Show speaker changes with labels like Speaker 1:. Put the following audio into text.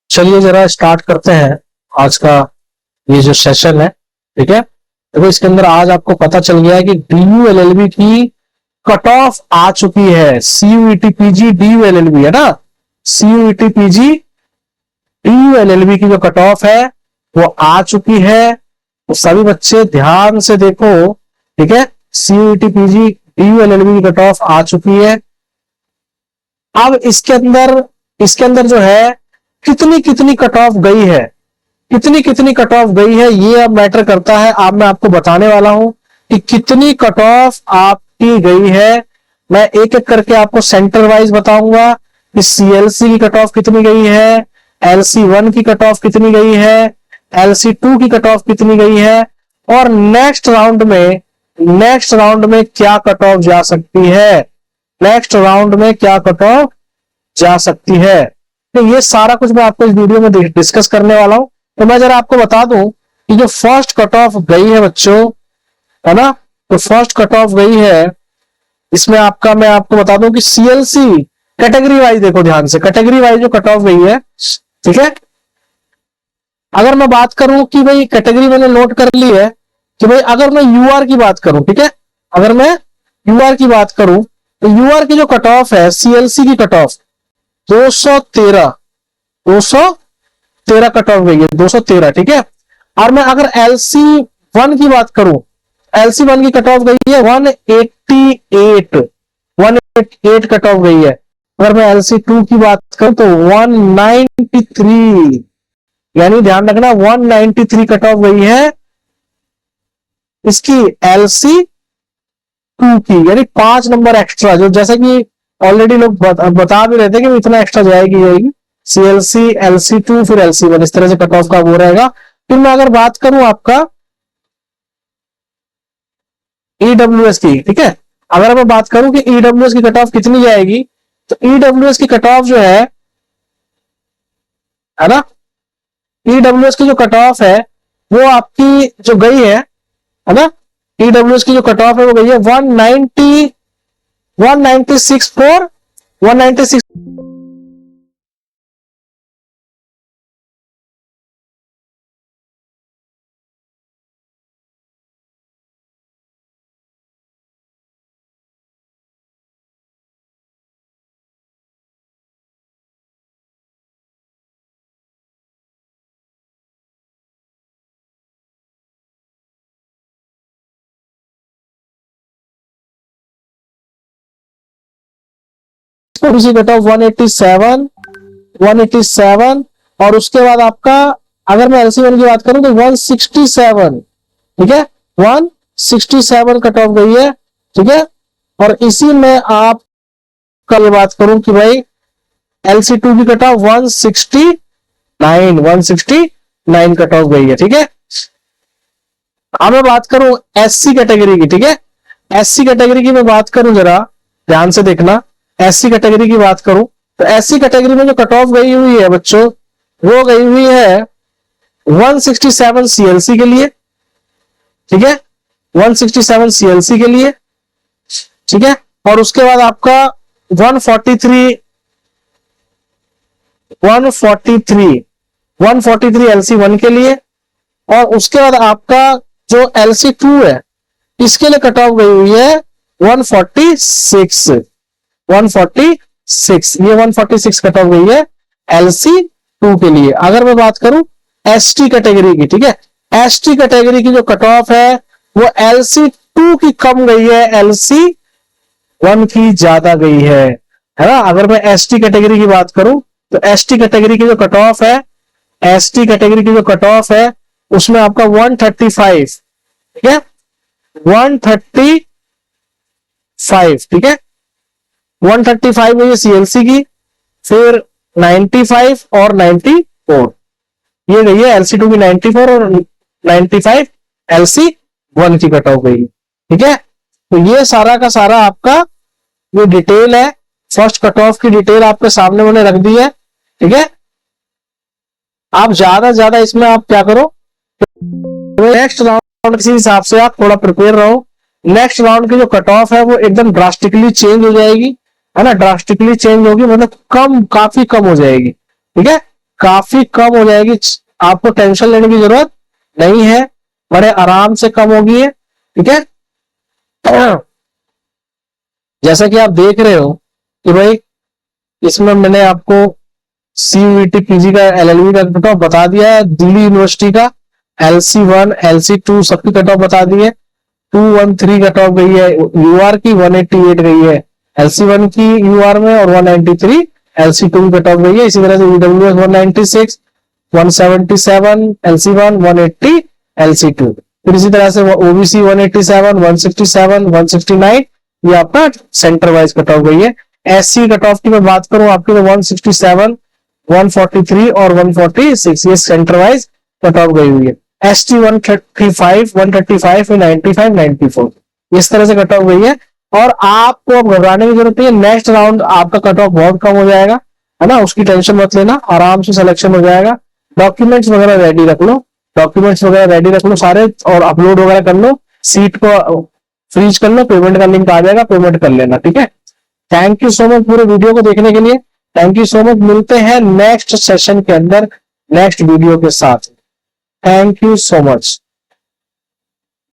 Speaker 1: चलिए जरा स्टार्ट करते हैं आज का ये जो सेशन है। ठीक है, देखो इसके अंदर आज आपको पता चल गया है कि DU LLB की कट ऑफ आ चुकी है। CUET PG DU LLB है ना, CUET PG DU LLB की जो कट ऑफ है वो आ चुकी है। तो सभी बच्चे ध्यान से देखो, ठीक है, CUET PG DU LLB की कट ऑफ आ चुकी है। अब इसके अंदर जो है कितनी कितनी कट ऑफ गई है, कितनी कितनी कट ऑफ गई है ये अब मैटर करता है। अब मैं आपको बताने वाला हूं कि कितनी कट ऑफ आपकी गई है। मैं एक एक करके आपको सेंटर वाइज बताऊंगा कि CLC की कट ऑफ कितनी गई है, LC1 की कट ऑफ कितनी गई है, LC2 की कट ऑफ कितनी गई है, और नेक्स्ट राउंड में क्या कट ऑफ जा सकती है, नेक्स्ट राउंड में क्या कट ऑफ जा सकती है। तो ये सारा कुछ मैं आपको इस वीडियो में डिस्कस करने वाला हूं। तो मैं जरा आपको बता दूं कि जो फर्स्ट कट ऑफ गई है बच्चों, है ना, तो फर्स्ट कट ऑफ गई है इसमें मैं आपको बता दूं कि CLC कैटेगरी वाइज, देखो ध्यान से, कैटेगरी वाइज जो कट ऑफ गई है, ठीक है। अगर मैं बात करूं कि भाई कैटेगरी मैंने नोट कर ली है कि भाई अगर मैं UR की बात करूं, ठीक है, अगर मैं UR की बात करूं तो UR की जो कट ऑफ है, CLC की कट ऑफ 213 कट ऑफ गई है, 213, ठीक है। और मैं अगर LC1 की बात करूं, LC1 की कट ऑफ गई है 188 कट ऑफ गई है। अगर मैं LC2 की बात करूं तो 193, यानी ध्यान रखना 193 कट ऑफ गई है इसकी LC2 की, यानी 5 नंबर एक्स्ट्रा, जो जैसे कि ऑलरेडी लोग बता भी रहे थे कि इतना एक्स्ट्रा जाएगी CLC, LC2 फिर LC1, इस तरह से कट ऑफ का वो रहेगा। फिर मैं अगर बात करूं आपका EWS की, ठीक है, अगर मैं बात करूं कि EWS की कट ऑफ कितनी जाएगी, तो EWS की कट ऑफ जो है ना, EWS की जो कट ऑफ है वो आपकी जो गई है ना, EWS की जो कट ऑफ है वो गई है 196 4 196 थोड़ी सी कट ऑफ 187, और उसके बाद आपका अगर मैं LC1 की बात करूं तो 167, ठीक है, 167 कट ऑफ गई है, ठीक है। और इसी में आप कल बात करूं कि भाई LC2 की कट ऑफ 169 कट ऑफ गई है, ठीक है। अब मैं बात करूं SC कैटेगरी की, ठीक है, SC कैटेगरी की मैं बात करूं, जरा ध्यान से देखना, SC कैटेगरी की बात करूं तो SC कैटेगरी में जो कट ऑफ गई हुई है बच्चों, वो गई हुई है 167 CLC के लिए, ठीक है, 167 CLC के लिए, ठीक है। और उसके बाद आपका 143 LC1 के लिए, और उसके बाद आपका जो LC2 है इसके लिए कट ऑफ गई हुई है 146, ये 146 कट ऑफ गई है LC2 के लिए। अगर मैं बात करूं ST कैटेगरी की, ठीक है, ST कैटेगरी की जो कट ऑफ है वो LC2 की कम गई है, LC1 की ज्यादा गई है ना। अगर मैं ST कैटेगरी की बात करूं तो ST कैटेगरी की जो कट ऑफ है, ST कैटेगरी की जो कट ऑफ है उसमें आपका 135, ठीक है, 135, ठीक है, 135 गई है CLC की, फिर 95 और 94, ये गई है LC2 की 94 और 95 LC1 की कट ऑफ गई है, ठीक है। तो ये सारा का सारा आपका ये डिटेल है, फर्स्ट कट ऑफ की डिटेल आपके सामने मैंने रख दी है, ठीक है। आप ज्यादा से ज्यादा इसमें आप क्या करो, नेक्स्ट राउंड किसी हिसाब से आप थोड़ा प्रिपेयर रहो। नेक्स्ट राउंड की जो कट ऑफ है वो एकदम ड्रास्टिकली चेंज हो जाएगी, है ना, ड्रास्टिकली चेंज होगी, मतलब काफी कम हो जाएगी, ठीक है, काफी कम हो जाएगी, आपको टेंशन लेने की जरूरत नहीं है, बड़े आराम से कम होगी है। ठीक है, जैसा कि आप देख रहे हो कि भाई इसमें मैंने आपको सीयूईटी पीजी का एलएलबी का कट ऑफ बता दिया है, दिल्ली यूनिवर्सिटी का LC1 LC2 सबकी कट ऑफ बता दी है। 213 कट ऑफ गई है, यूआर की 188 गई है LC1 की यूआर में, और 193 LC2 की कट ऑफ गई है। इसी तरह से ईडब्ल्यूएस 196, 177 LC1, 180 LC2, फिर इसी तरह से ओबीसी 187, 167, 169 ये आपका सेंटर वाइज कट ऑफ गई है। एससी कट ऑफ की मैं बात करूं आपकी तो 167, 143 और 146 ये सेंटर वाइज कट ऑफ गई हुई है। एसटी 135, 135, 95, 94 इस तरह से कट ऑफ गई है। और आपको अब घबराने की जरूरत नहीं है, नेक्स्ट राउंड आपका कट ऑफ बहुत कम हो जाएगा, है ना, उसकी टेंशन मत लेना, आराम से सिलेक्शन हो जाएगा। डॉक्यूमेंट्स वगैरह रेडी रख लो, डॉक्यूमेंट्स वगैरह रेडी रख लो सारे, और अपलोड वगैरह कर लो, सीट को फ्रीज कर लो, पेमेंट का लिंक आ जाएगा, पेमेंट कर लेना। ठीक है, थैंक यू सो मच पूरे वीडियो को देखने के लिए, थैंक यू सो मच। मिलते हैं नेक्स्ट सेशन के अंदर नेक्स्ट वीडियो के साथ। Thank you so much.